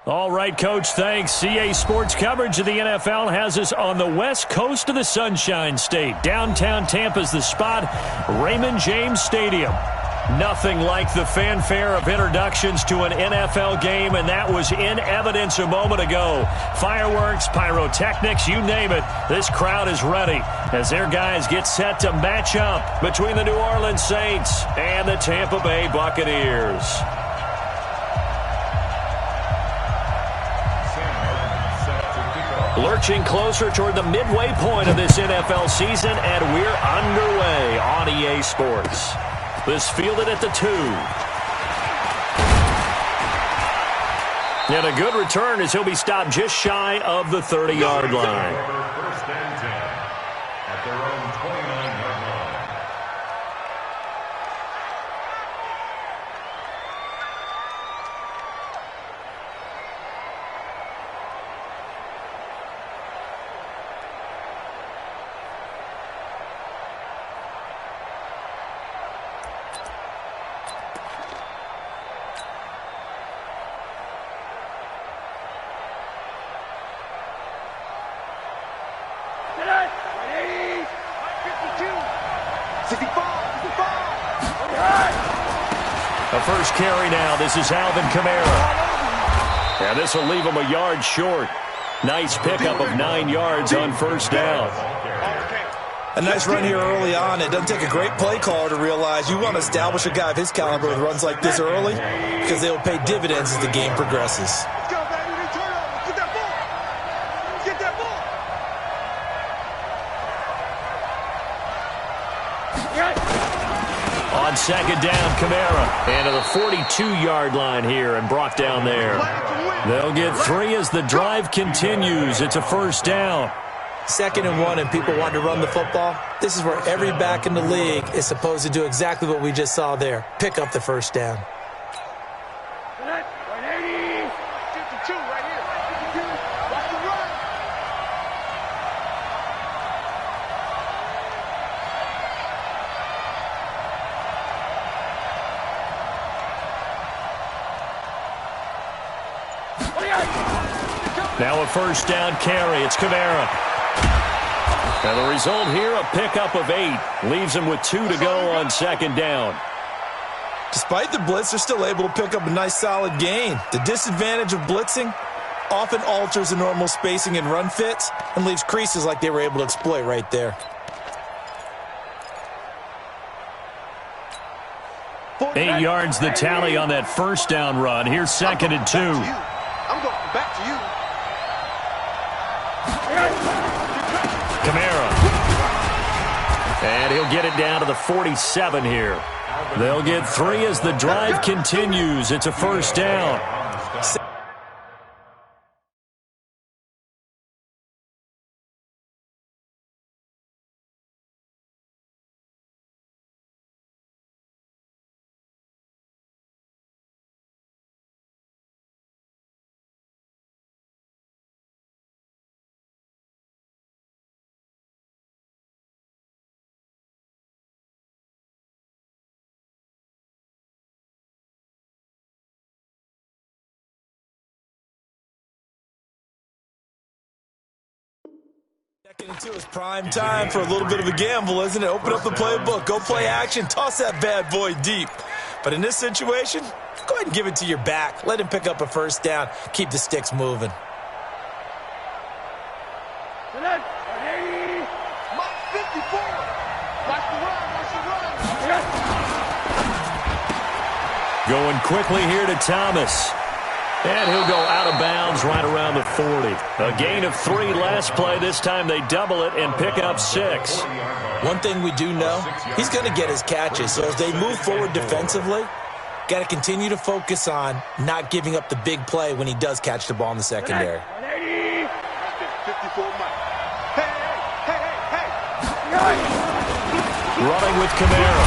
All right, Coach, thanks. CA Sports coverage of the NFL has us on the west coast of the Sunshine State. Downtown Tampa's the spot, Raymond James Stadium. Nothing like the fanfare of introductions to an NFL game, and that was in evidence a moment ago. Fireworks, pyrotechnics, you name it. This crowd is ready as their guys get set to match up between the New Orleans Saints and the Tampa Bay Buccaneers. Lurching closer toward the midway point of this NFL season, and we're underway on EA Sports. This fielded at the 2. And a good return as he'll be stopped just shy of the 30-yard line. First and 10 at their own 29-yard line. A first carry now. This is Alvin Kamara. And this will leave him a yard short. Nice pickup of 9 yards on first down. A nice run here early on. It doesn't take a great play caller to realize you want to establish a guy of his caliber with runs like this early because they will pay dividends as the game progresses. Let's go, baby. Turn over. Get that ball. Get that ball. On second down, Kamara. And to the 42-yard line here and brought down there. They'll get 3 as the drive continues. It's a first down. 2nd and 1 and people want to run the football. This is where every back in the league is supposed to do exactly what we just saw there. Pick up the first down. 52 right here. 52. Watch the run. Now a first down carry. It's Kamara. And the result here, a pickup of 8. Leaves him with 2 to go on second down. Despite the blitz, they're still able to pick up a nice solid gain. The disadvantage of blitzing often alters the normal spacing and run fits and leaves creases like they were able to exploit right there. 8 yards the tally on that first down run. Here's 2nd and 2. I'm going back to you. Kamara. And he'll get it down to the 47 here. They'll get 3 as the drive continues. It's a first down. Second and 2 is prime time for a little bit of a gamble, isn't it? Open up the playbook, go play action, toss that bad boy deep. But in this situation, go ahead and give it to your back. Let him pick up a first down. Keep the sticks moving. Mark 54. Watch the run. Going quickly here to Thomas. And he'll go out of bounds right around the 40. A gain of 3 last play. This time they double it and pick up 6. One thing we do know, he's going to get his catches. So as they move forward defensively, got to continue to focus on not giving up the big play when he does catch the ball in the secondary. 54 Mike. Hey. Running with Kamara.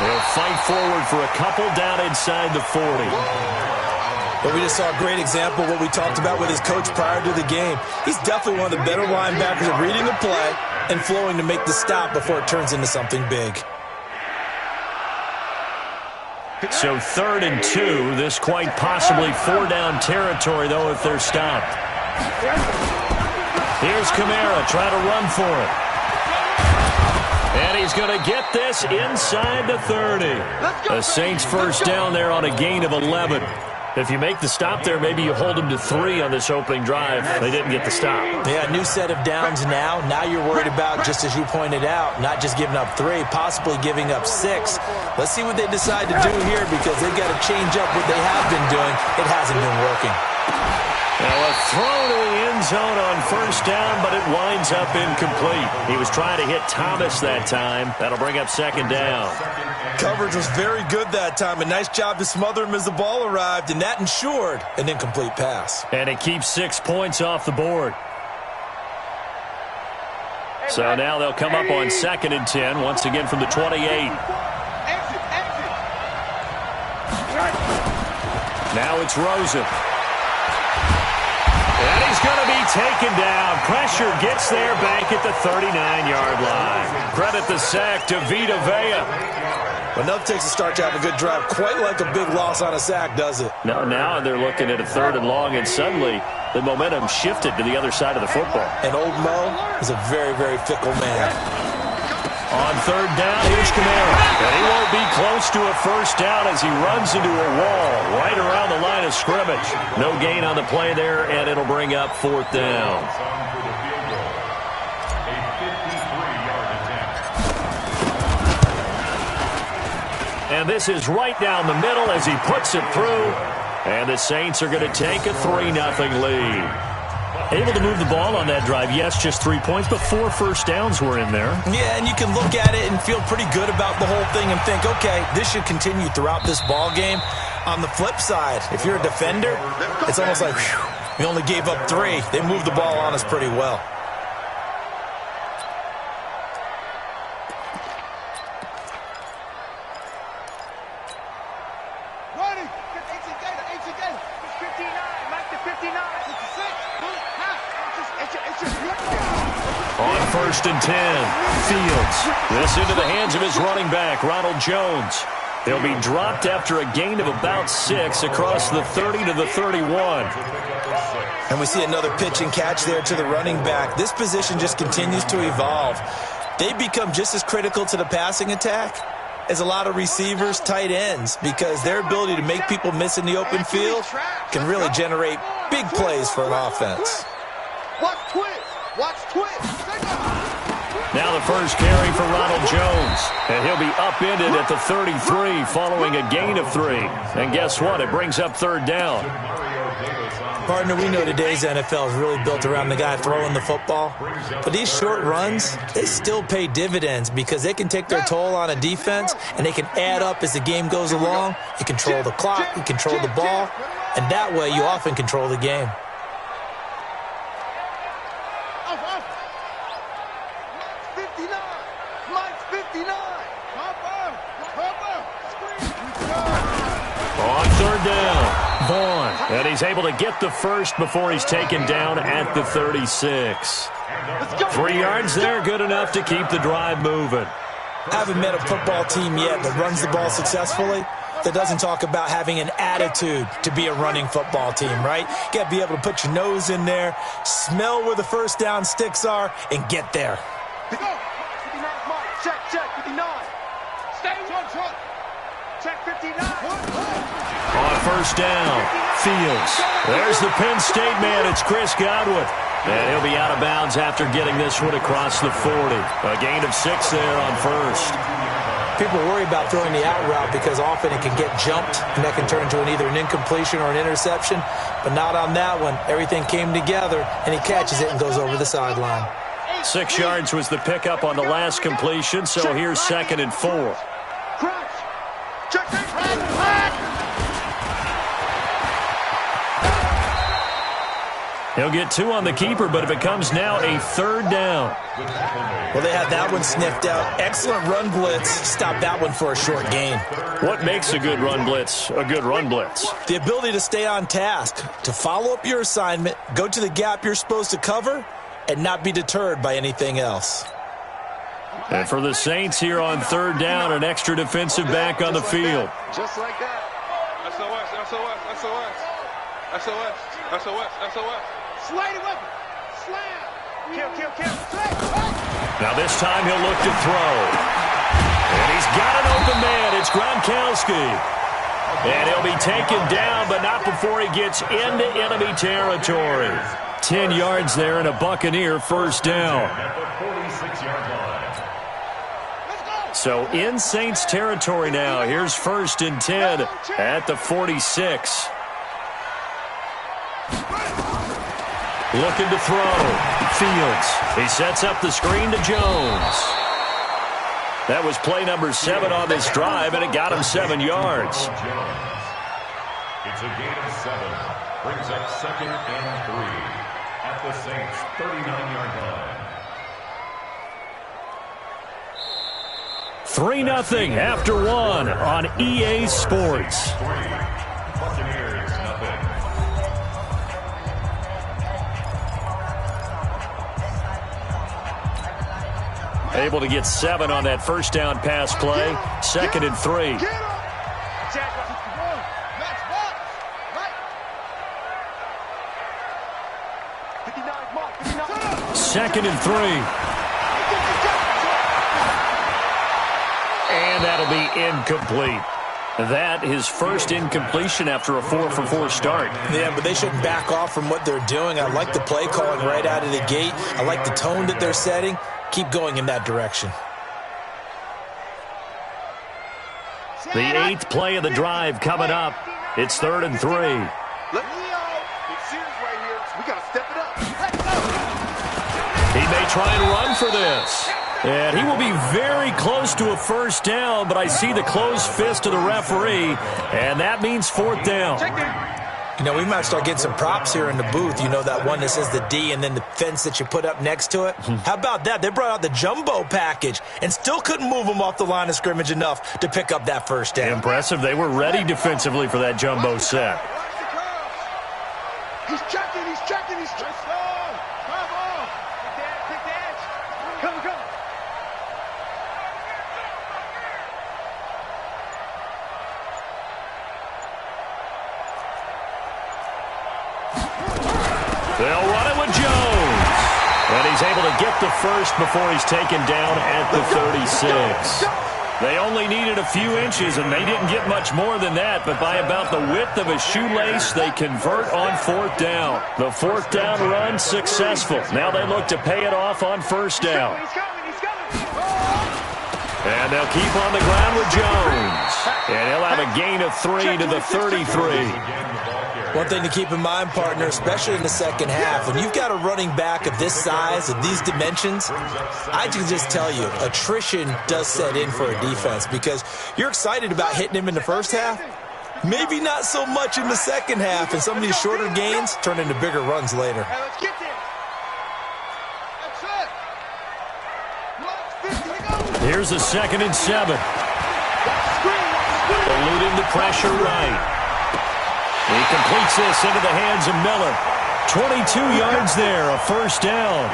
They'll fight forward for a couple down inside the 40. But we just saw a great example of what we talked about with his coach prior to the game. He's definitely one of the better linebackers at reading the play and flowing to make the stop before it turns into something big. So 3rd and 2. This quite possibly 4-down territory, though, if they're stopped. Here's Kamara trying to run for it. And he's going to get this inside the 30. The Saints first down there on a gain of 11. If you make the stop there, maybe you hold them to 3 on this opening drive. They didn't get the stop. Yeah, new set of downs now. Now you're worried about, just as you pointed out, not just giving up 3, possibly giving up 6. Let's see what they decide to do here because they've got to change up what they have been doing. It hasn't been working. Now a throw to the end zone on first down, but it winds up incomplete. He was trying to hit Thomas that time. That'll bring up 2nd down. Coverage was very good that time. A nice job to smother him as the ball arrived, and that ensured an incomplete pass. And it keeps 6 points off the board. So now they'll come up on 2nd and 10, once again from the 28. Now it's Rosen. And he's going to be taken down. Pressure gets there back at the 39-yard line. Credit the sack to Vita Vea. Enough takes a start to have a good drive. Quite like a big loss on a sack, does it? No, now they're looking at a 3rd and long, and suddenly the momentum shifted to the other side of the football. And old Mo is a very, very fickle man. On 3rd down, here's Kamara. And he won't be close to a first down as he runs into a wall right around the line of scrimmage. No gain on the play there, and it'll bring up 4th down. And this is right down the middle as he puts it through. And the Saints are going to take a 3-0 lead. Able to move the ball on that drive. Yes, just 3 points, but 4 first downs were in there. Yeah, and you can look at it and feel pretty good about the whole thing and think, okay, this should continue throughout this ball game. On the flip side, if you're a defender, it's almost like, whew, we only gave up 3. They moved the ball on us pretty well. On 1st and 10, Fields. This into the hands of his running back, Ronald Jones. They'll be dropped after a gain of about 6 across the 30 to the 31. And we see another pitch and catch there to the running back. This position just continues to evolve. They become just as critical to the passing attack as a lot of receivers, tight ends, because their ability to make people miss in the open field can really generate big plays for an offense. Watch twist. Watch twist. Now the first carry for Ronald Jones. And he'll be upended at the 33 following a gain of 3. And guess what? It brings up 3rd down. Partner, we know today's NFL is really built around the guy throwing the football. But these short runs, they still pay dividends because they can take their toll on a defense and they can add up as the game goes along. You control the clock, you control the ball, and that way you often control the game. On 3rd down, Vaughn. And he's able to get the first before he's taken down at the 36. 3 yards there, good enough to keep the drive moving. I haven't met a football team yet that runs the ball successfully that doesn't talk about having an attitude to be a running football team, right? You got to be able to put your nose in there, smell where the first down sticks are, and get there. Check, 59. Stay on. Check 59. On 1st down, Fields. There's the Penn State man. It's Chris Godwin. And he'll be out of bounds after getting this one across the 40. A gain of 6 there on 1st. People worry about throwing the out route because often it can get jumped, and that can turn into either an incompletion or an interception. But not on that one. Everything came together, and he catches it and goes over the sideline. 6 yards was the pickup on the last completion, so here's 2nd and 4. Check. He'll get 2 on the keeper, but it becomes now a 3rd down. Well, they had that one sniffed out. Excellent run blitz. Stop that one for a short gain. What makes a good run blitz a good run blitz? The ability to stay on task, to follow up your assignment, go to the gap you're supposed to cover, and not be deterred by anything else. And for the Saints here on third down, an extra defensive back on the field. Just like that. SOS, SOS, SOS. SOS, SOS, SOS. Slide it weapon. Slam. Kill, kill, kill. Now this time he'll look to throw. And he's got an open man. It's Gronkowski. And he'll be taken down, but not before he gets into enemy territory. 10 yards there and a Buccaneer first down. So in Saints territory now. Here's 1st and 10 at the 46. Looking to throw. Fields. He sets up the screen to Jones. That was play number 7 on this drive, and it got him 7 yards. It's a gain of 7. Brings up 2nd and 3 at the Saints' 39-yard line. 3-0 after 1 on EA Sports. Buccaneers, nothing. Able to get 7 on that first down pass play. 2nd and 3. 2nd and 3. And that'll be incomplete. That his first incompletion after a 4-for-4 start. Yeah, but they shouldn't back off from what they're doing. I like the play calling right out of the gate. I like the tone that they're setting. Keep going in that direction. The 8th play of the drive coming up. It's 3rd and 3. He may try and run for this. And he will be very close to a first down, but I see the closed fist of the referee, and that means 4th down. You know, we might start getting some props here in the booth. You know, that one that says the D and then the fence that you put up next to it? How about that? They brought out the jumbo package and still couldn't move them off the line of scrimmage enough to pick up that first down. Impressive. They were ready defensively for that jumbo set. He's checking, he's checking, he's checking. Pick the edge. Come, come. They'll run it with Jones. And he's able to get the first before he's taken down at the 36. They only needed a few inches, and they didn't get much more than that. But by about the width of a shoelace, they convert on 4th down. The 4th down run successful. Now they look to pay it off on first down. And they'll keep on the ground with Jones. And he'll have a gain of 3 to the 33. One thing to keep in mind, partner, especially in the second half, when you've got a running back of this size, of these dimensions, I can just tell you, attrition does set in for a defense because you're excited about hitting him in the first half. Maybe not so much in the second half, and some of these shorter gains turn into bigger runs later. Hey, let's get there. That's it. Here's a 2nd and 7. Eluding the pressure right. He completes this into the hands of Miller. 22 yards there, a first down.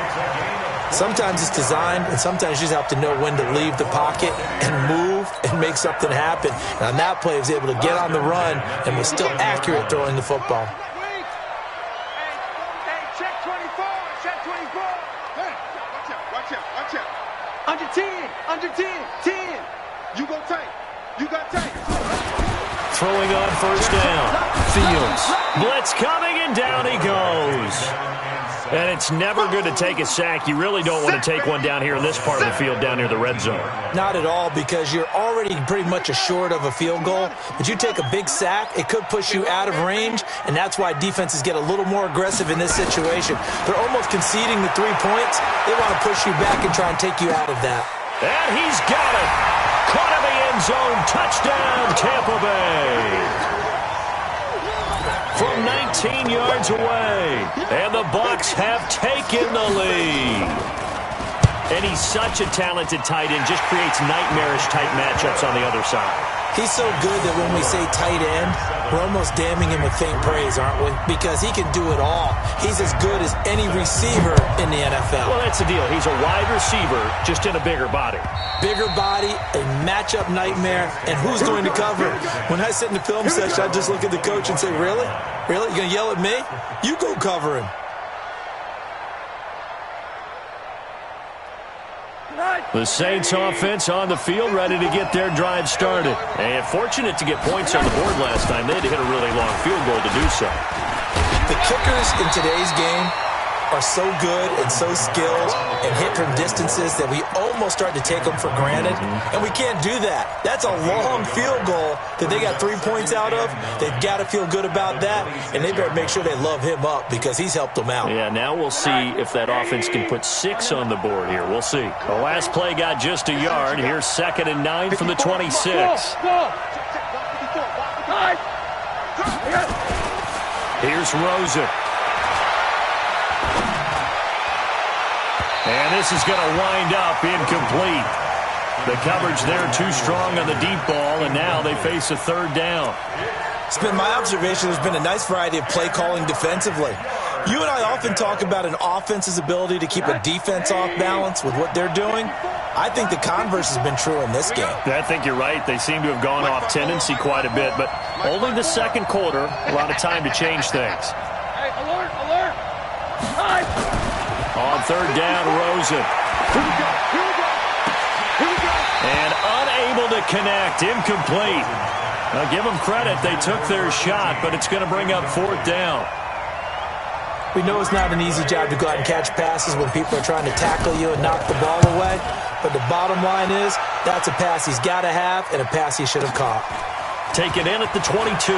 Sometimes it's designed, and sometimes you just have to know when to leave the pocket and move and make something happen. And on that play, he was able to get on the run and was still accurate throwing the football. Hey, check 24, check 24. Hey, watch out, watch out, watch out. Under 10, under 10, 10. You go tight, you got tight. Throwing on first down. Fields. Blitz coming, and down he goes. And it's never good to take a sack. You really don't want to take one down here in this part of the field, down near the red zone. Not at all, because you're already pretty much assured of a field goal. But you take a big sack, it could push you out of range, and that's why defenses get a little more aggressive in this situation. They're almost conceding the 3 points. They want to push you back and try and take you out of that. And he's got it. Caught in the end zone. Touchdown, Tampa Bay. From 19 yards away. And the Bucs have taken the lead. And he's such a talented tight end. Just creates nightmarish type matchups on the other side. He's so good that when we say tight end, we're almost damning him with faint praise, aren't we? Because he can do it all. He's as good as any receiver in the NFL. Well, that's the deal. He's a wide receiver, just in a bigger body. Bigger body, a matchup nightmare, and who's going to cover? When I sit in the film section, I just look at the coach and say, really? Really? You going to yell at me? You go cover him. The Saints offense on the field, ready to get their drive started. And fortunate to get points on the board last time. They had to hit a really long field goal to do so. The kickers in today's game are so good and so skilled and hit from distances that we almost start to take them for granted. And we can't do that. That's a long field goal that they got 3 points out of. They've got to feel good about that, and they better make sure they love him up because he's helped them out. Yeah, now we'll see if that offense can put 6 on the board here. We'll see. The last play got just a yard. Here's 2nd and 9 from the 26. Here's Rosen. And this is going to wind up incomplete. The coverage there too strong on the deep ball, and now they face a 3rd down. It's been my observation there's been a nice variety of play calling defensively. You and I often talk about an offense's ability to keep a defense off balance with what they're doing. I think the converse has been true in this game. I think you're right. They seem to have gone off tendency quite a bit, but only the second quarter, a lot of time to change things. Hey, alert, alert! Time! On 3rd down, Rosen. Here we go, here we go, here we go! And unable to connect, incomplete. Now give them credit, they took their shot, but it's going to bring up 4th down. We know it's not an easy job to go out and catch passes when people are trying to tackle you and knock the ball away, but the bottom line is that's a pass he's got to have and a pass he should have caught. Taken in at the 22.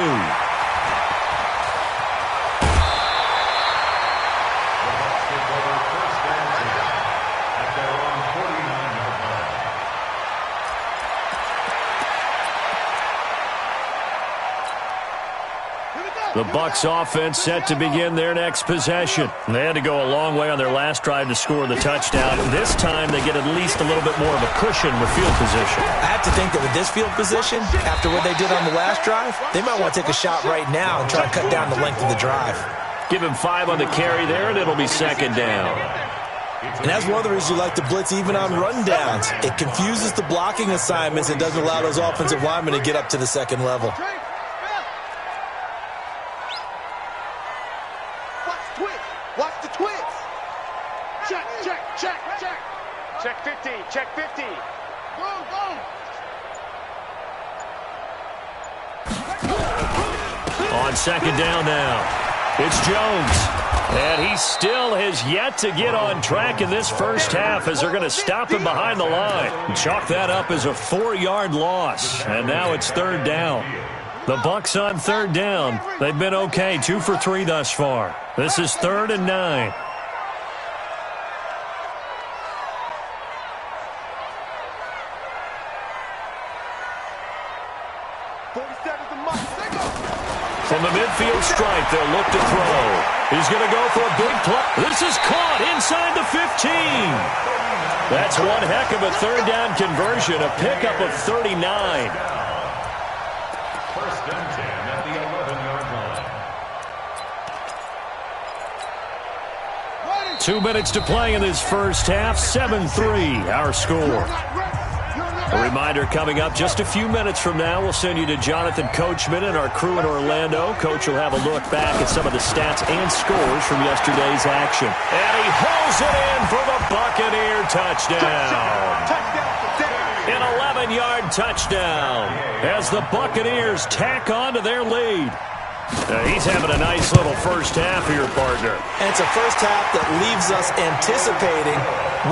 The Bucs offense set to begin their next possession. They had to go a long way on their last drive to score the touchdown. This time they get at least a little bit more of a cushion with field position. I have to think that with this field position, after what they did on the last drive, they might want to take a shot right now and try to cut down the length of the drive. Give him 5 on the carry there, and it'll be 2nd down. And that's one of the reasons you like to blitz even on rundowns. It confuses the blocking assignments and doesn't allow those offensive linemen to get up to the second level. Watch the twitch. Check, check, check, check. Check 50, check 50. Go, go. On 2nd down now, it's Jones. And he still has yet to get on track in this first half as they're going to stop him behind the line. Chalk that up as a 4-yard loss. And now it's 3rd down. The Bucs on 3rd down. They've been okay, 2 for 3 thus far. This is 3rd and 9. From the midfield stripe, they'll look to throw. He's going to go for a big play. This is caught inside the 15. That's one heck of a 3rd down conversion, a pickup of 39. 1st and 10 at the 11-yard line. 2 minutes to play in this first half. 7-3, our score. A reminder coming up just a few minutes from now. We'll send you to Jonathan Coachman and our crew in Orlando. Coach will have a look back at some of the stats and scores from yesterday's action. And he hauls it in for the Buccaneer touchdown. An 11-yard touchdown as the Buccaneers tack on to their lead. He's having a nice little first half here, partner. And it's a first half that leaves us anticipating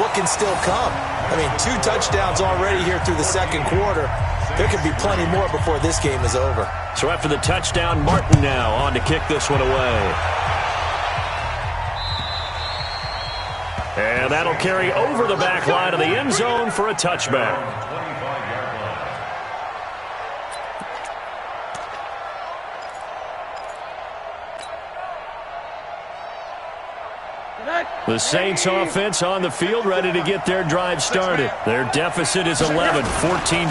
what can still come. I mean, 2 touchdowns already here through the second quarter. There could be plenty more before this game is over. So after the touchdown, Martin now on to kick this one away. And that'll carry over the back line of the end zone for a touchback. The Saints offense on the field, ready to get their drive started. Their deficit is 11, 14-3,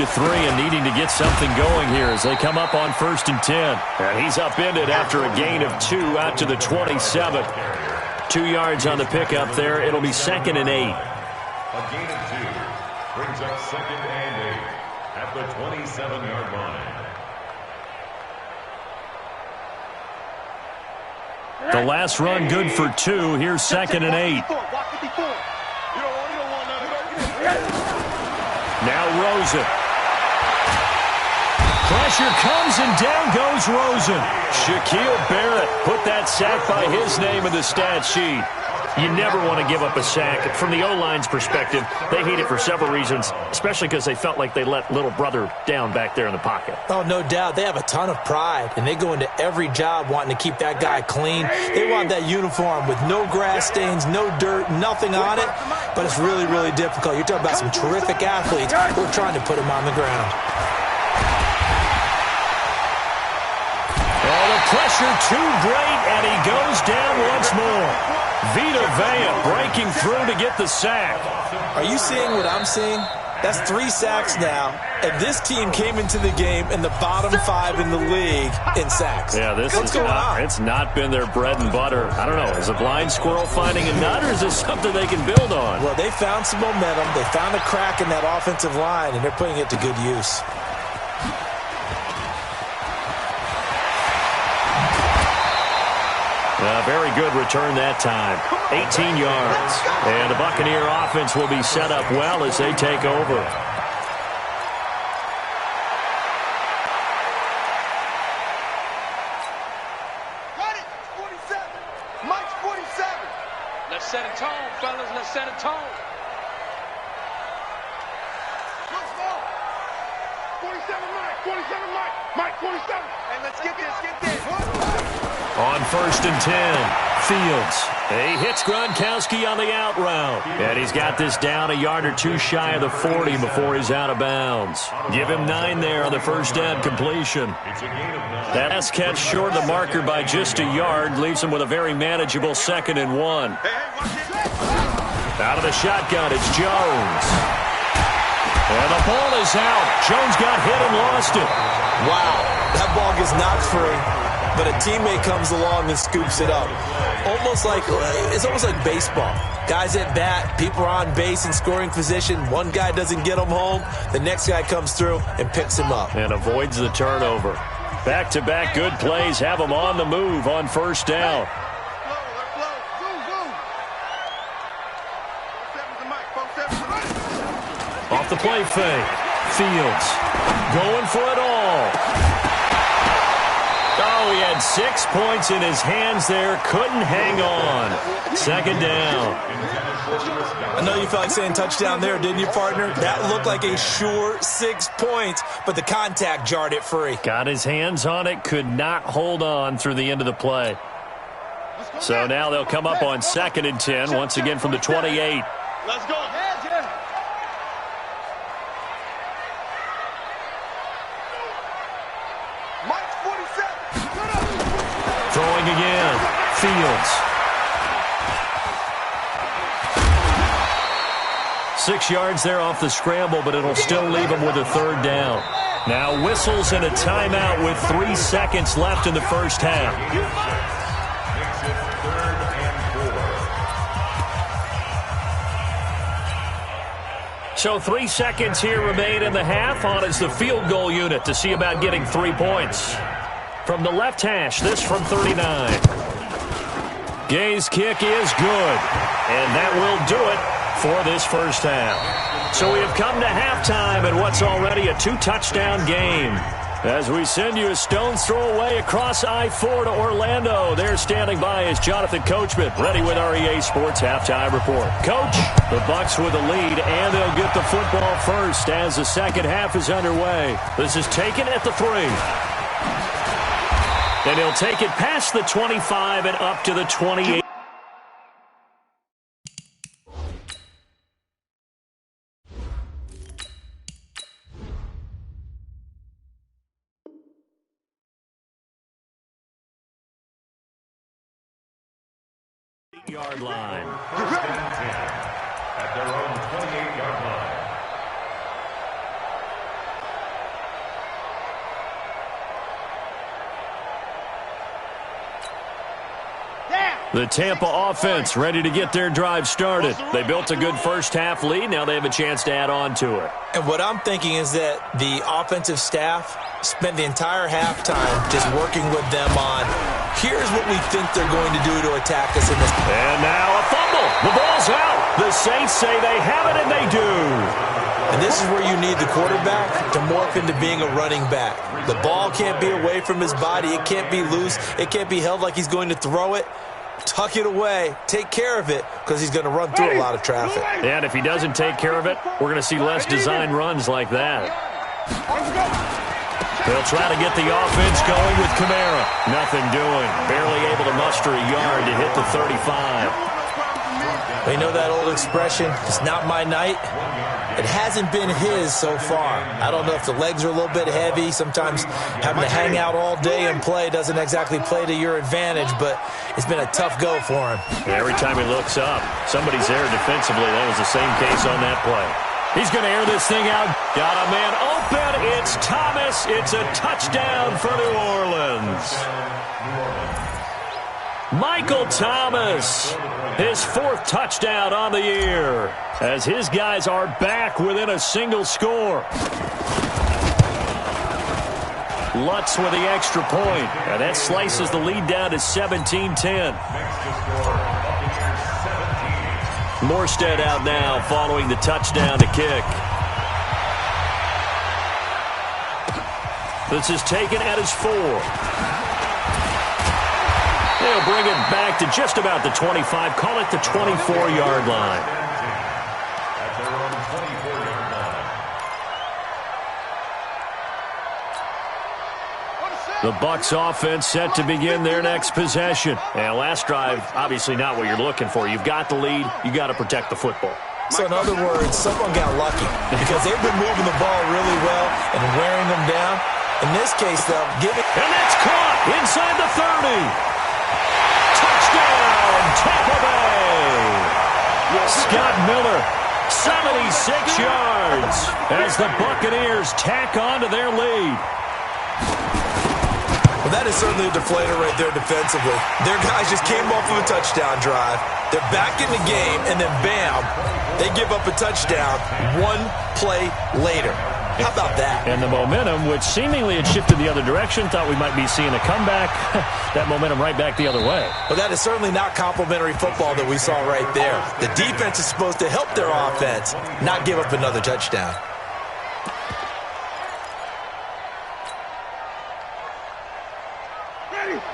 and needing to get something going here as they come up on 1st and 10. And he's upended after a gain of 2 out to the 27. 2 yards on the pickup there. It'll be 2nd and 8. A gain of 2 brings up 2nd and 8 at the 27-yard line. The last run good for 2. Here's 2nd and 8. Now Rosen. Pressure comes and down goes Rosen. Shaquille Barrett put that sack by his name in the stat sheet. You never want to give up a sack. From the O-line's perspective, they hate it for several reasons, especially because they felt like they let little brother down back there in the pocket. Oh, no doubt. They have a ton of pride, and they go into every job wanting to keep that guy clean. They want that uniform with no grass stains, no dirt, nothing on it, but it's really, really difficult. You're talking about some terrific athletes who are trying to put him on the ground. Oh, the pressure too great, and he goes down once more. Vita Vea breaking through to get the sack. Are you seeing what I'm seeing? That's 3 sacks now, and this team came into the game in the bottom 5 in the league in sacks. Yeah, it's not been their bread and butter. I don't know, is a blind squirrel finding a nut, or is this something they can build on? Well, they found some momentum. They found a crack in that offensive line, and they're putting it to good use. A very good return that time. 18 yards. And the Buccaneer offense will be set up well as they take over. Got it! 47! Mike's 47! Let's set a tone, fellas. Let's set a tone. Let's go! 47 Mike! 47 Mike! Mike 47! Hey, let's get this, get this! On 1st and 10, Fields. He hits Gronkowski on the out route. And he's got this down a yard or 2 shy of the 40 before he's out of bounds. Give him 9 there on the first down completion. That last catch short of the marker by just a yard leaves him with a very manageable 2nd and 1. Out of the shotgun, it's Jones. And the ball is out. Jones got hit and lost it. Wow, that ball gets knocked free. But a teammate comes along and scoops it up. It's almost like baseball. Guys at bat, people are on base in scoring position. One guy doesn't get him home. The next guy comes through and picks him up. And avoids the turnover. Back-to-back good plays have him on the move on 1st down. Off the play fake. Fields going for it all. Oh, he had 6 points in his hands there. Couldn't hang on. 2nd down. I know you felt like saying touchdown there, didn't you, partner? That looked like a sure 6 points, but the contact jarred it free. Got his hands on it, could not hold on through the end of the play. So now they'll come up on 2nd and 10, once again from the 28. Let's go. Throwing again. Fields. 6 yards there off the scramble, but it'll still leave him with a 3rd down. Now whistles and a timeout with 3 seconds left in the first half. So 3 seconds here remain in the half. On is the field goal unit to see about getting 3 points. From the left hash, this from 39. Gay's kick is good, and that will do it for this first half. So we have come to halftime in what's already a 2-touchdown game. As we send you a stone's throw away across I-4 to Orlando. There standing by is Jonathan Coachman, ready with our EA Sports Halftime Report. Coach, the Bucs with the lead, and they'll get the football first as the second half is underway. This is taken at the 3. And he'll take it past the 25 and up to the 28. Yard line. First and 10 at their own 28-yard line. The Tampa offense ready to get their drive started. They built a good first-half lead. Now they have a chance to add on to it. And what I'm thinking is that the offensive staff spent the entire halftime just working with them on, here's what we think they're going to do to attack us in this. And now a fumble. The ball's out. The Saints say they have it, and they do. And this is where you need the quarterback to morph into being a running back. The ball can't be away from his body. It can't be loose. It can't be held like he's going to throw it. Tuck it away, take care of it, because he's going to run through a lot of traffic. And if he doesn't take care of it, we're going to see less design runs like that. They'll try to get the offense going with Kamara. Nothing doing. Barely able to muster a yard to hit the 35. We know that old expression, it's not my night. It hasn't been his so far. I don't know if the legs are a little bit heavy. Sometimes having to hang out all day and play doesn't exactly play to your advantage, but it's been a tough go for him. Every time he looks up, somebody's there defensively. That was the same case on that play. He's going to air this thing out. Got a man open. It's Thomas. It's a touchdown for New Orleans. Michael Thomas, his fourth touchdown on the year, as his guys are back within a single score. Lutz with the extra point, and that slices the lead down to 17-10. Morstead out now following the touchdown to kick. This is taken at his 4. They'll bring it back to just about the 25. Call it the 24-yard line. At their own 24-yard line. The Bucs offense set to begin their next possession. And last drive, obviously not what you're looking for. You've got the lead. You got to protect the football. So in other words, someone got lucky because they've been moving the ball really well and wearing them down. In this case, though, give it. And that's caught inside the 30. Touchdown, Tampa Bay. Scott Miller, 76 yards as the Buccaneers tack on to their lead. Well, that is certainly a deflator right there defensively. Their guys just came off of a touchdown drive. They're back in the game, and then bam, they give up a touchdown one play later. How about that? And the momentum, which seemingly had shifted the other direction, thought we might be seeing a comeback. That momentum right back the other way. Well, that is certainly not complimentary football that we saw right there. The defense is supposed to help their offense, not give up another touchdown.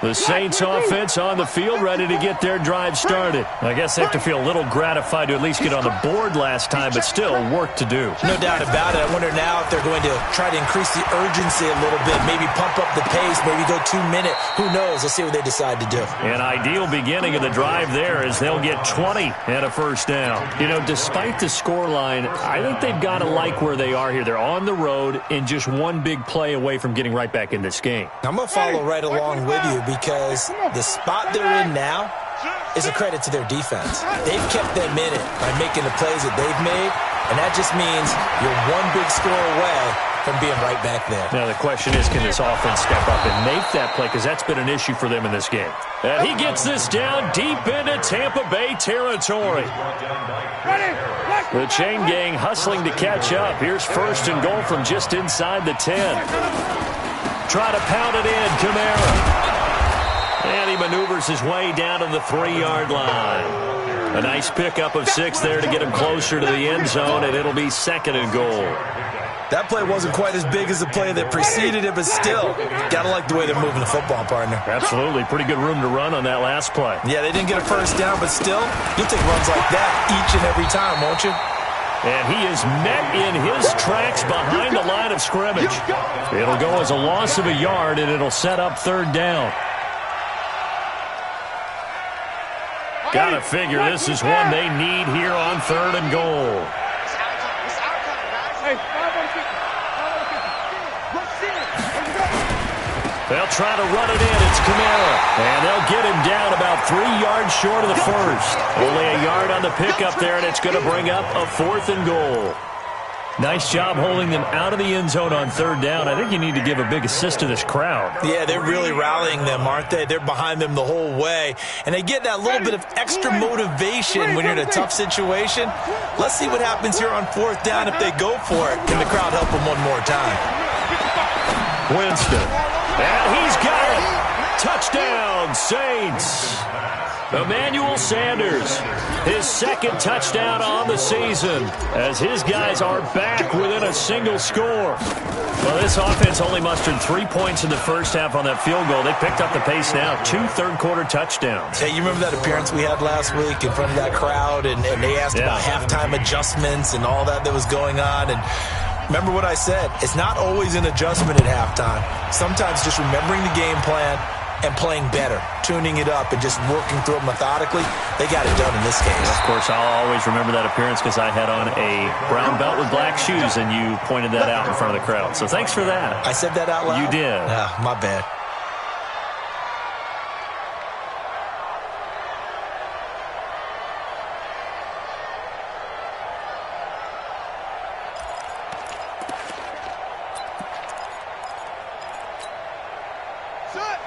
The Saints offense on the field ready to get their drive started. I guess they have to feel a little gratified to at least get on the board last time, but still work to do. No doubt about it. I wonder now if they're going to try to increase the urgency a little bit, maybe pump up the pace, maybe go 2-minute. Who knows? Let's see what they decide to do. An ideal beginning of the drive there is they'll get 20 and a first down. You know, despite the scoreline, I think they've got to like where they are here. They're on the road and just one big play away from getting right back in this game. I'm going to follow right along with you because the spot they're in now is a credit to their defense. They've kept them in it by making the plays that they've made, and that just means you're one big score away from being right back there. Now the question is, can this offense step up and make that play, because that's been an issue for them in this game. And he gets this down deep into Tampa Bay territory. The chain gang hustling to catch up. Here's first and goal from just inside the 10. Try to pound it in, Kamara. And he maneuvers his way down to the 3-yard line. A nice pickup of 6 there to get him closer to the end zone, and it'll be second and goal. That play wasn't quite as big as the play that preceded it, but still, gotta like the way they're moving the football, partner. Absolutely. Pretty good room to run on that last play. Yeah, they didn't get a first down, but still, you'll take runs like that each and every time, won't you? And he is met in his tracks behind the line of scrimmage. It'll go as a loss of a yard, and it'll set up third down. Gotta figure this is one they need here on third and goal. They'll try to run it in. It's Kamara. And they'll get him down about himself 3 yards short of the first. Only a yard on the pickup there, and it's going to bring up a 4th and goal. Nice job holding them out of the end zone on 3rd down. I think you need to give a big assist to this crowd. Yeah, they're really rallying them, aren't they? They're behind them the whole way. And they get that little bit of extra motivation when you're in a tough situation. Let's see what happens here on 4th down if they go for it. Can the crowd help them one more time? Winston. And he's got it. Touchdown, Saints. Emmanuel Sanders, his 2nd touchdown on the season as his guys are back within a single score. Well, this offense only mustered 3 points in the first half on that field goal. They picked up the pace now, 2 third-quarter touchdowns. Hey, you remember that appearance we had last week in front of that crowd, and they asked about halftime adjustments and all that was going on, and remember what I said, it's not always an adjustment at halftime. Sometimes just remembering the game plan and playing better, tuning it up and just working through it methodically. They got it done in this case. Of course, I'll always remember that appearance because I had on a brown belt with black shoes, and you pointed that out in front of the crowd. So thanks for that. I said that out loud? You did. Yeah, my bad.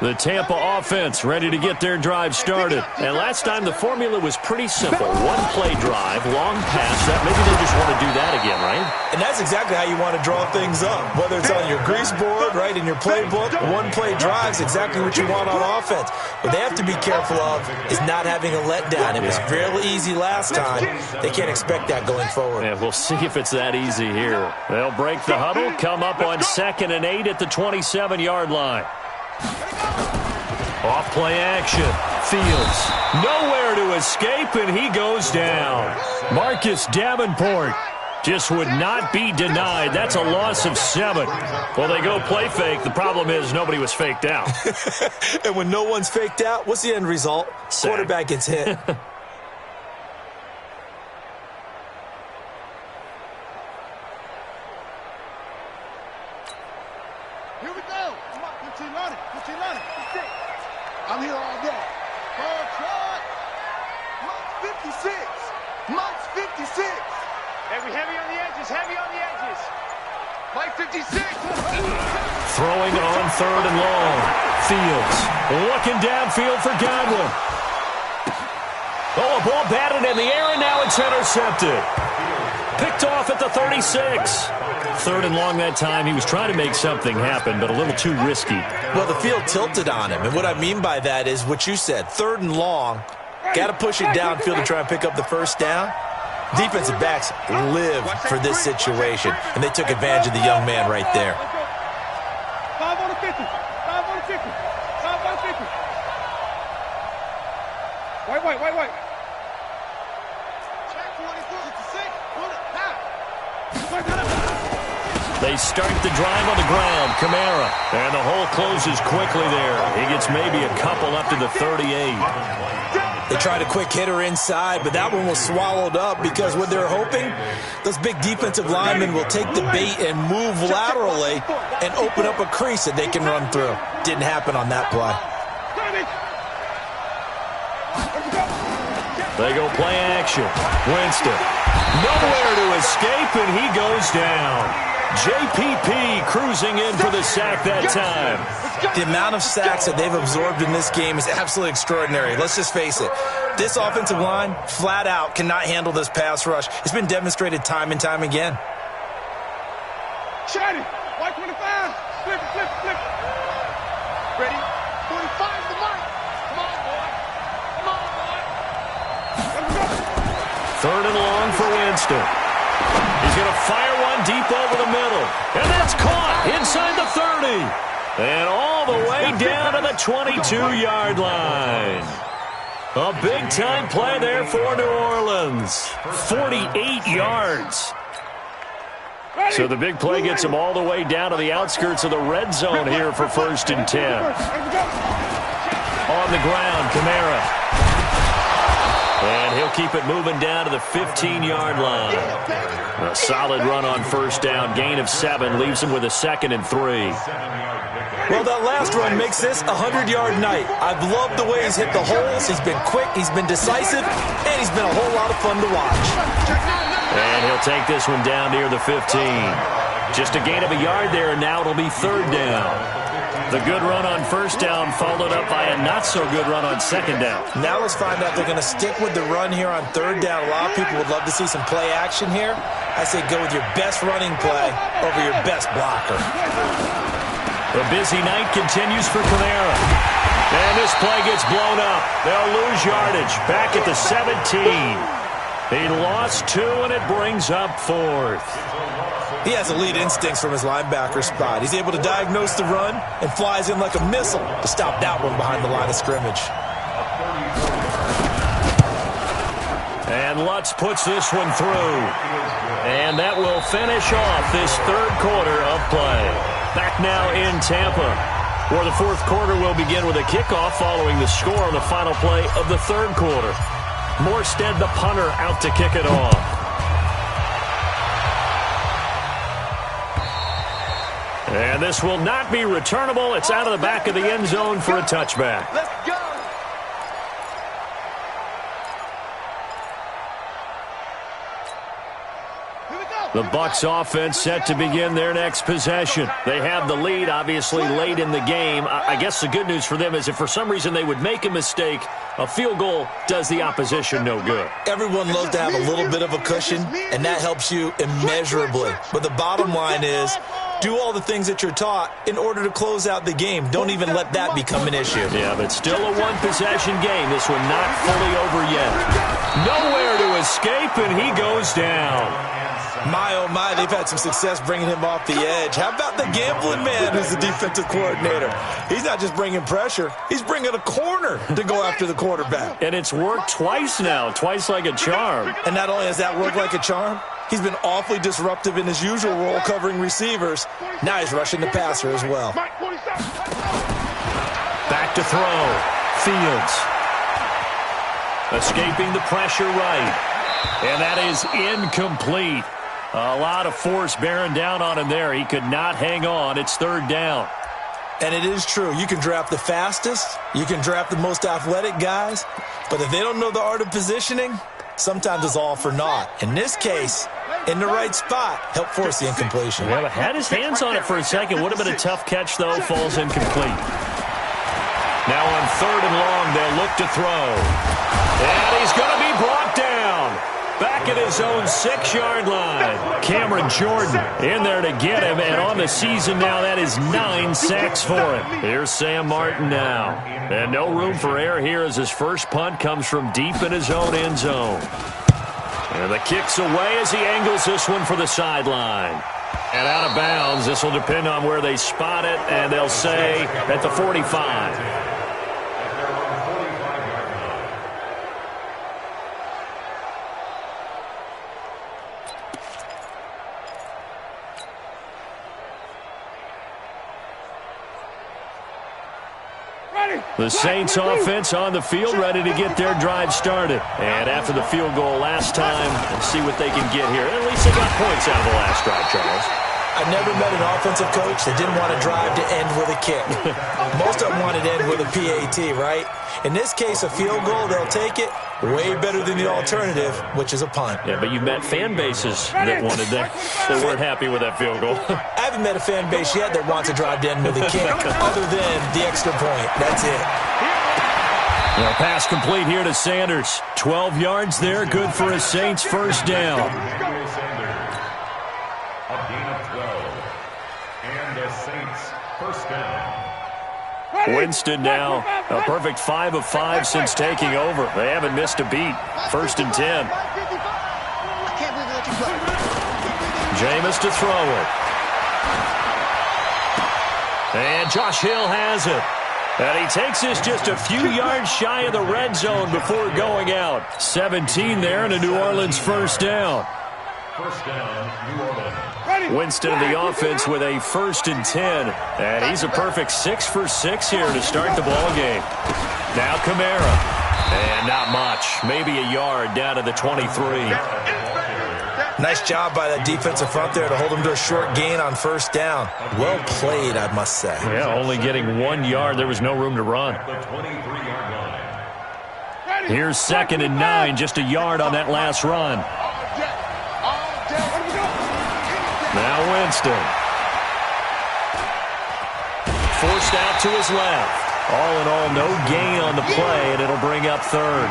The Tampa offense ready to get their drive started. And last time the formula was pretty simple. 1-play drive, long pass. That maybe they just want to do that again, right? And that's exactly how you want to draw things up. Whether it's on your grease board, right, in your playbook, 1-play drive is exactly what you want on offense. What they have to be careful of is not having a letdown. It was fairly easy last time. They can't expect that going forward. Yeah, we'll see if it's that easy here. They'll break the huddle, come up on 2nd and 8 at the 27-yard line. Off play action. Fields nowhere to escape, and he goes down. Marcus Davenport just would not be denied. That's a loss of 7. Well, they go play fake. The problem is nobody was faked out. And when no one's faked out, what's the end result? Sack. Quarterback gets hit. Here we go. Come on, 15 on it. 15 on it. I'm here all day. Ball try. Mike's 56. Mike's 56. Every heavy on the edges, heavy on the edges. Mike 56. Throwing on 3rd and long. Fields looking downfield for Godwin. Oh, a ball batted in the air, and now it's intercepted. Picked off at the 36. 3rd and long that time. He was trying to make something happen, but a little too risky. Well, the field tilted on him, and what I mean by that is what you said, 3rd and long, got to push it downfield to try and pick up the first down. Defensive backs live for this situation, and they took advantage of the young man right there. 5 on the 50. 5 on the 50. 5 on the 50. White. Check 44. 56. Pull it. They start the drive on the ground. Kamara. And the hole closes quickly there. He gets maybe a couple up to the 38. They tried a quick hitter inside, but that one was swallowed up because what they're hoping, those big defensive linemen will take the bait and move laterally and open up a crease that they can run through. Didn't happen on that play. They go play action. Winston. Nowhere to escape, and he goes down. JPP cruising in for the sack that time. The amount of sacks that they've absorbed in this game is absolutely extraordinary. Let's just face it. This offensive line, flat out, cannot handle this pass rush. It's been demonstrated time and time again. Shiny. White 25. Flip. Ready? 45 to Mike. Come on, boy. 3rd and long for Winston. He's going to fire one deep over the middle. And that's caught inside the 30. And all the way down to the 22-yard line. A big-time play there for New Orleans. 48 yards. So the big play gets them all the way down to the outskirts of the red zone here for 1st and 10. On the ground, Kamara. And he'll keep it moving down to the 15-yard line. A solid run on first down. Gain of 7 leaves him with a 2nd and 3. Well, that last run makes this a 100-yard night. I've loved the way he's hit the holes. He's been quick, he's been decisive, and he's been a whole lot of fun to watch. And he'll take this one down near the 15. Just a gain of a yard there, and now it'll be 3rd down. The good run on first down followed up by a not-so-good run on 2nd down. Now let's find out they're going to stick with the run here on 3rd down. A lot of people would love to see some play action here. I say go with your best running play over your best blocker. The busy night continues for Kamara. And this play gets blown up. They'll lose yardage back at the 17. He lost 2, and it brings up 4th. He has elite instincts from his linebacker spot. He's able to diagnose the run and flies in like a missile to stop that one behind the line of scrimmage. And Lutz puts this one through. And that will finish off this 3rd quarter of play. Back now in Tampa, where the 4th quarter will begin with a kickoff following the score on the final play of the 3rd quarter. Morstead, the punter, out to kick it off. And this will not be returnable. It's out of the back of the end zone for a touchback. Let's go. The Bucs offense set to begin their next possession. They have the lead, obviously, late in the game. I guess the good news for them is if for some reason they would make a mistake, a field goal does the opposition no good. Everyone loves to have a little bit of a cushion, and that helps you immeasurably. But the bottom line is, do all the things that you're taught in order to close out the game. Don't even let that become an issue. Yeah, but still a one-possession game. This one not fully over yet. Nowhere to escape, and he goes down. My, oh my, they've had some success bringing him off the edge. How about the gambling man who's the defensive coordinator? He's not just bringing pressure. He's bringing a corner to go after the quarterback. And it's worked twice now, twice like a charm. And not only has that worked like a charm, he's been awfully disruptive in his usual role covering receivers. Now he's rushing the passer as well. Back to throw. Fields. Escaping the pressure right. And that is incomplete. A lot of force bearing down on him there. He could not hang on. It's 3rd down. And it is true. You can draft the fastest. You can draft the most athletic guys. But if they don't know the art of positioning, sometimes it's all for naught. In this case, in the right spot, help force the incompletion. Yeah, but had his hands on it for a second. Would have been a tough catch, though. Falls incomplete. Now on 3rd and long, they'll look to throw. And he's going to be brought down. Back at his own 6-yard line. Cameron Jordan in there to get him. And on the season now, that is 9 sacks for him. Here's Sam Martin now. And no room for error here as his first punt comes from deep in his own end zone. And the kick's away as he angles this one for the sideline. And out of bounds. This will depend on where they spot it. And they'll say at the 45. The Saints offense on the field, ready to get their drive started. And after the field goal last time, we'll see what they can get here. At least they got points out of the last drive, Charles. I've never met an offensive coach that didn't want to drive to end with a kick. Most of them wanted to end with a PAT, right? In this case, a field goal, they'll take it. Way better than the alternative, which is a punt. Yeah, but you met fan bases that wanted that. They weren't happy with that field goal. I haven't met a fan base yet that wants to drive to end with a kick, other than the extra point. That's it. Well, pass complete here to Sanders. 12 yards there, good for a Saints first down. A gain of 12. And the Saints first down. Winston now, a perfect 5 of 5 since taking over. They haven't missed a beat. 1st and 10. Jameis to throw it. And Josh Hill has it. And he takes this just a few yards shy of the red zone before going out. 17 there and a New Orleans first down. First down, New Orleans. Winston in the offense with a 1st and 10. And he's a perfect 6 for 6 here to start the ball game. Now Kamara. And not much. Maybe a yard down to the 23. Nice job by that defensive front there to hold him to a short gain on first down. Well played, I must say. Yeah, only getting 1 yard. There was no room to run. Here's 2nd and 9, just a yard on that last run. Now Winston. Forced out to his left. All in all, no gain on the play, and it'll bring up 3rd.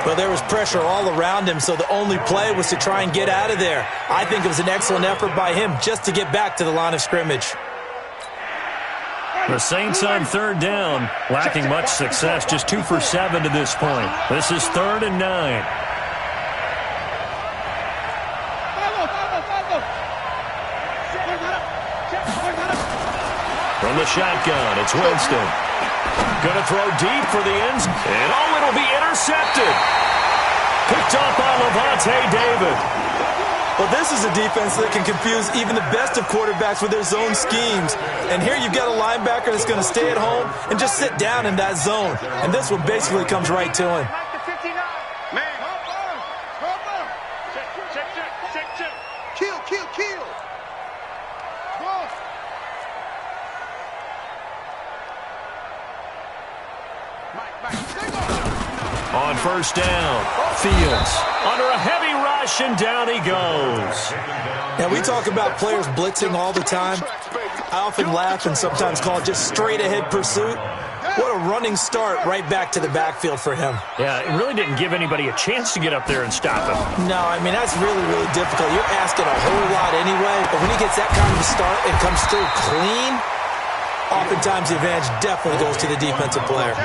Well, there was pressure all around him, so the only play was to try and get out of there. I think it was an excellent effort by him just to get back to the line of scrimmage. The Saints on 3rd down, lacking much success, just 2 for 7 to this point. This is 3rd and 9. From the shotgun, it's Winston. Gonna throw deep for the ends, and it'll be intercepted. Picked up by Levante David. Well, this is a defense that can confuse even the best of quarterbacks with their zone schemes. And here you've got a linebacker that's going to stay at home and just sit down in that zone. And this one basically comes right to him. Kill. On first down, Fields under a heavy rush, and down he goes. Now, we talk about players blitzing all the time. I often laugh and sometimes call it just straight-ahead pursuit. What a running start right back to the backfield for him. Yeah, it really didn't give anybody a chance to get up there and stop him. No, I mean, that's really, really difficult. You're asking a whole lot anyway, but when he gets that kind of a start and comes through clean, oftentimes the advantage definitely goes to the defensive player.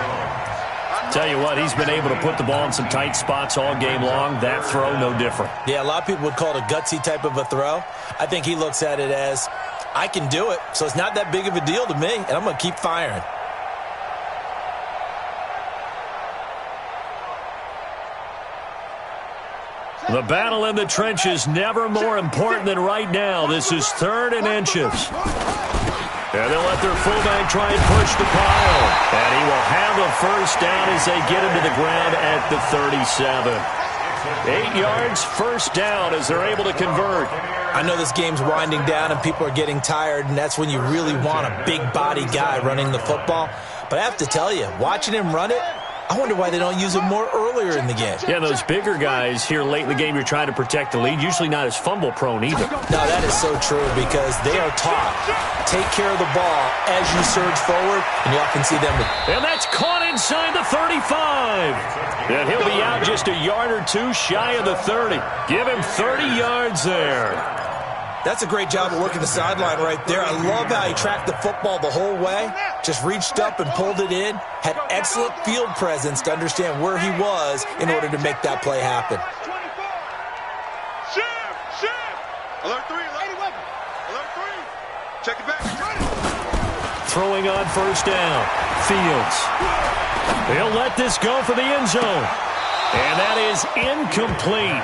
Tell you what, he's been able to put the ball in some tight spots all game long. That throw, no different. Yeah, a lot of people would call it a gutsy type of a throw. I think he looks at it as, I can do it, so it's not that big of a deal to me, and I'm going to keep firing. The battle in the trenches never more important than right now. This is 3rd and inches. And they'll let their fullback try and push the pile. And he will have a first down as they get him to the ground at the 37. 8 yards, first down as they're able to convert. I know this game's winding down and people are getting tired, and that's when you really want a big body guy running the football. But I have to tell you, watching him run it, I wonder why they don't use him more earlier in the game. Yeah, those bigger guys here late in the game, you're trying to protect the lead, usually not as fumble-prone either. No, that is so true because they are taught, take care of the ball as you surge forward, and you often see them. And that's caught inside the 35. And he'll be out just a yard or two shy of the 30. Give him 30 yards there. That's a great job of working the sideline right there. I love how he tracked the football the whole way. Just reached up and pulled it in. Had excellent field presence to understand where he was in order to make that play happen. Shift. Alert 3. Alert 3. Check it back. Throwing on first down. Fields. They'll let this go for the end zone. And that is incomplete.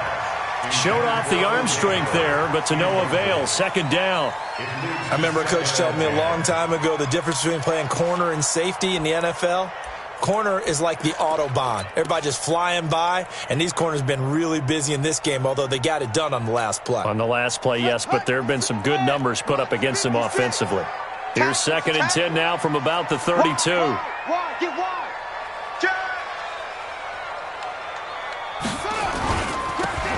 Showed off the arm strength there, but to no avail. 2nd down. I remember a coach telling me a long time ago the difference between playing corner and safety in the NFL. Corner is like the Autobahn. Everybody just flying by, and these corners have been really busy in this game, although they got it done on the last play. On the last play, yes, but there have been some good numbers put up against them offensively. Here's 2nd and 10 now from about the 32. Get wide.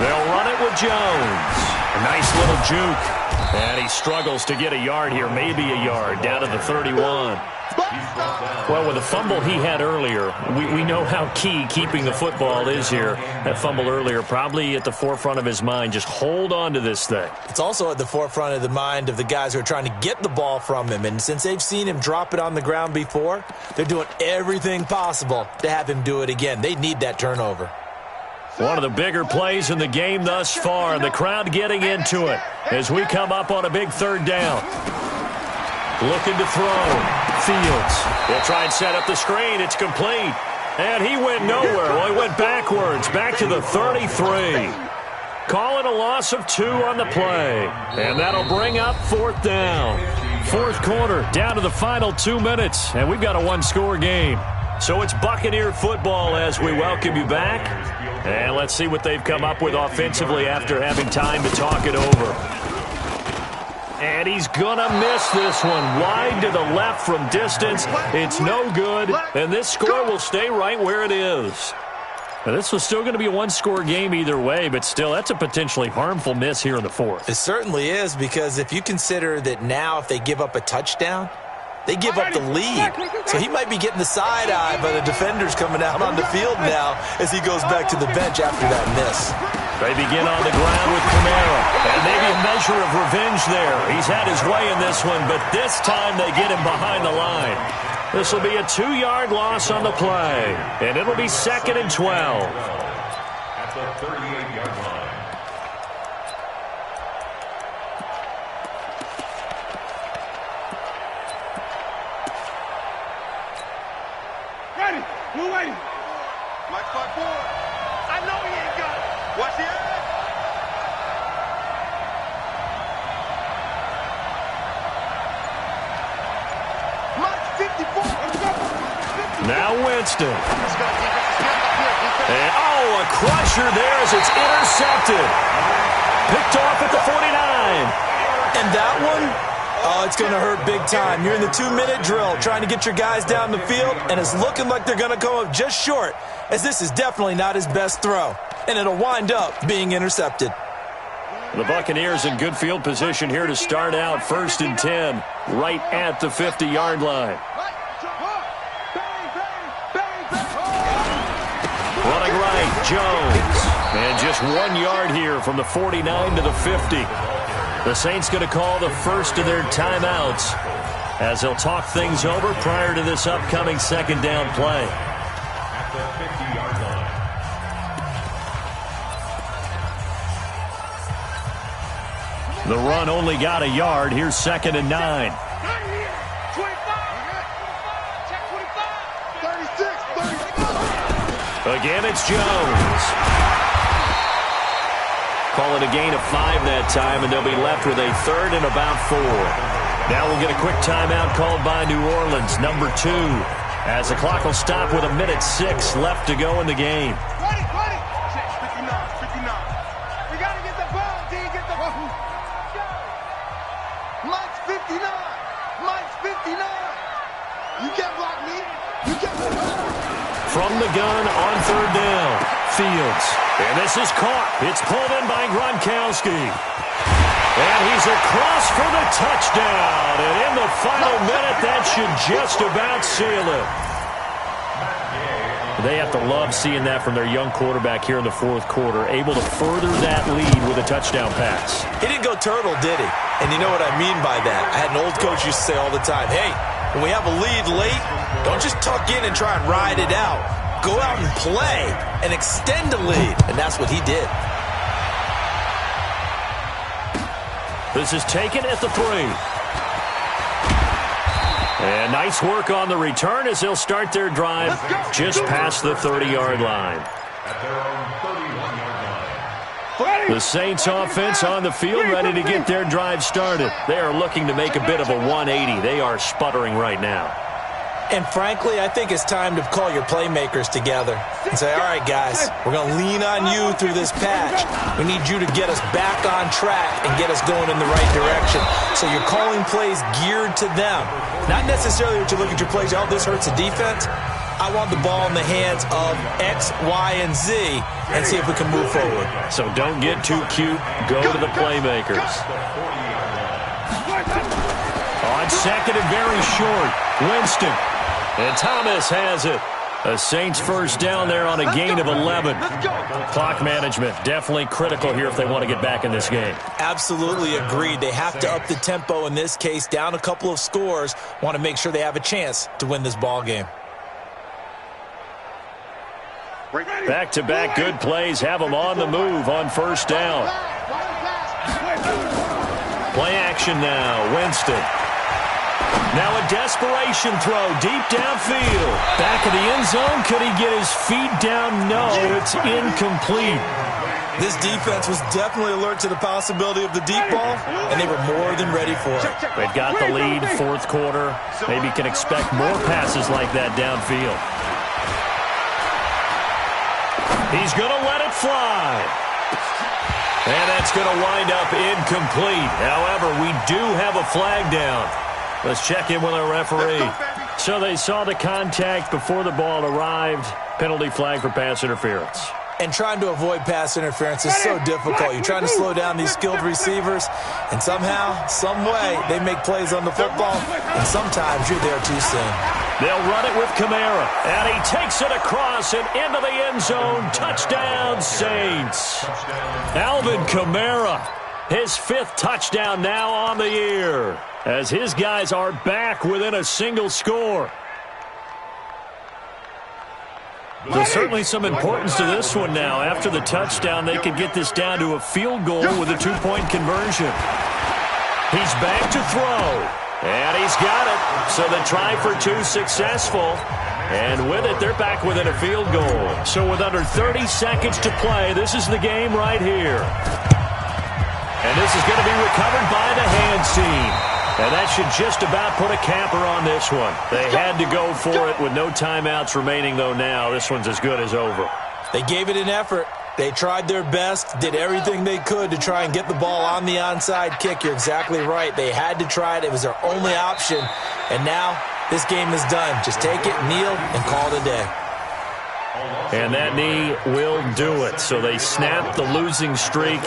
They'll run it with Jones. A nice little juke. And he struggles to get a yard here, maybe a yard, down to the 31. Well, with the fumble he had earlier, we know how key keeping the football is here. That fumble earlier probably at the forefront of his mind. Just hold on to this thing. It's also at the forefront of the mind of the guys who are trying to get the ball from him. And since they've seen him drop it on the ground before, they're doing everything possible to have him do it again. They need that turnover. One of the bigger plays in the game thus far, and the crowd getting into it as we come up on a big 3rd down. Looking to throw. Fields. They'll try and set up the screen. It's complete. And he went nowhere. Well, he went backwards, back to the 33. Calling a loss of 2 on the play. And that'll bring up 4th down. 4th quarter, down to the final 2 minutes. And we've got a 1-score game. So it's Buccaneer football as we welcome you back. And let's see what they've come up with offensively after having time to talk it over. And he's going to miss this one. Wide to the left from distance. It's no good. And this score will stay right where it is. Now, this was still going to be a one-score game either way, but still, that's a potentially harmful miss here in the fourth. It certainly is, because if you consider that now if they give up a touchdown, they give up the lead. So he might be getting the side eye by the defenders coming out on the field now as he goes back to the bench after that miss. They begin on the ground with Kamara, and maybe a measure of revenge there. He's had his way in this one, but this time they get him behind the line. This will be a 2-yard loss on the play, and it'll be 2nd and 12. At the 38-yard line. Ready. We're waiting. Mike 5-4. I know he ain't got it. Watch the edge. Mike 54. Now Winston. And, a crusher there as it's intercepted. Picked off at the 49. And that one, it's going to hurt big time. You're in the 2-minute drill trying to get your guys down the field, and it's looking like they're going to come up just short, as this is definitely not his best throw. And it'll wind up being intercepted. The Buccaneers in good field position here to start out 1st and 10, right at the 50-yard line. Running right, Jones. And just 1 yard here from the 49 to the 50. The Saints going to call the first of their timeouts as they'll talk things over prior to this upcoming 2nd down play. At the 50-yard line. The run only got a yard. Here's 2nd and 9. 25. Check 25. 36. Again, it's Jones. Call it a gain of 5 that time, and they'll be left with a 3rd and about 4. Now we'll get a quick timeout called by New Orleans, number 2, as the clock will stop with 1:06 left to go in the game. Ready. Check 59. We got to get the ball, D. Get the ball. Mike's 59. Mike's 59. You can't block me. You can't block me. From the gun on 3rd down, Fields. And this is caught. It's pulled in by Gronkowski. And he's across for the touchdown. And in the final minute, that should just about seal it. They have to love seeing that from their young quarterback here in the 4th quarter, able to further that lead with a touchdown pass. He didn't go turtle, did he? And you know what I mean by that. I had an old coach used to say all the time, hey, when we have a lead late, don't just tuck in and try and ride it out. Go out and play and extend the lead. And that's what he did. This is taken at the 3. And nice work on the return as they'll start their drive just past the 30-yard line. At their own 31-yard line. The Saints offense on the field ready to get their drive started. They are looking to make a bit of a 180. They are sputtering right now. And frankly, I think it's time to call your playmakers together and say, all right, guys, we're going to lean on you through this patch. We need you to get us back on track and get us going in the right direction. So you're calling plays geared to them. Not necessarily what you look at your plays, oh, this hurts the defense. I want the ball in the hands of X, Y, and Z and see if we can move forward. So don't get too cute. Go to the playmakers. On 2nd and very short, Winston. And Thomas has it. A Saints first down there on a gain of 11. Clock management definitely critical here if they want to get back in this game. Absolutely agreed. They have to up the tempo in this case, down a couple of scores. Want to make sure they have a chance to win this ball game. Back-to-back good plays have them on the move on 1st down. Play action now, Winston. Now a desperation throw deep downfield. Back of the end zone. Could he get his feet down? No, it's incomplete. This defense was definitely alert to the possibility of the deep ball, and they were more than ready for it. They've got the lead, 4th quarter. Maybe can expect more passes like that downfield. He's going to let it fly. And that's going to wind up incomplete. However, we do have a flag down. Let's check in with our referee. So they saw the contact before the ball arrived. Penalty flag for pass interference. And trying to avoid pass interference is so difficult. You're trying to slow down these skilled receivers, and somehow, some way, they make plays on the football, and sometimes you're there too soon. They'll run it with Kamara, and he takes it across and into the end zone. Touchdown, Saints. Alvin Kamara, his 5th touchdown now on the year, as his guys are back within a single score. There's certainly some importance to this one now. After the touchdown, they could get this down to a field goal with a 2-point conversion. He's back to throw, and he's got it. So the try for 2 successful, and with it, they're back within a field goal. So with under 30 seconds to play, this is the game right here. And this is going to be recovered by the hands team. And that should just about put a capper on this one. They had to go for it with no timeouts remaining, though now. This one's as good as over. They gave it an effort. They tried their best, did everything they could to try and get the ball on the onside kick. You're exactly right. They had to try it. It was their only option. And now this game is done. Just take it, kneel, and call it a day. And that knee will do it. So they snap the losing streak.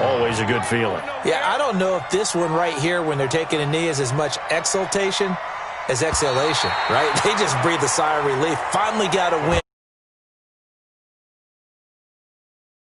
Always a good feeling. Yeah, I don't know if this one right here, when they're taking a knee, is as much exultation as exhalation, right? They just breathe a sigh of relief. Finally got a win.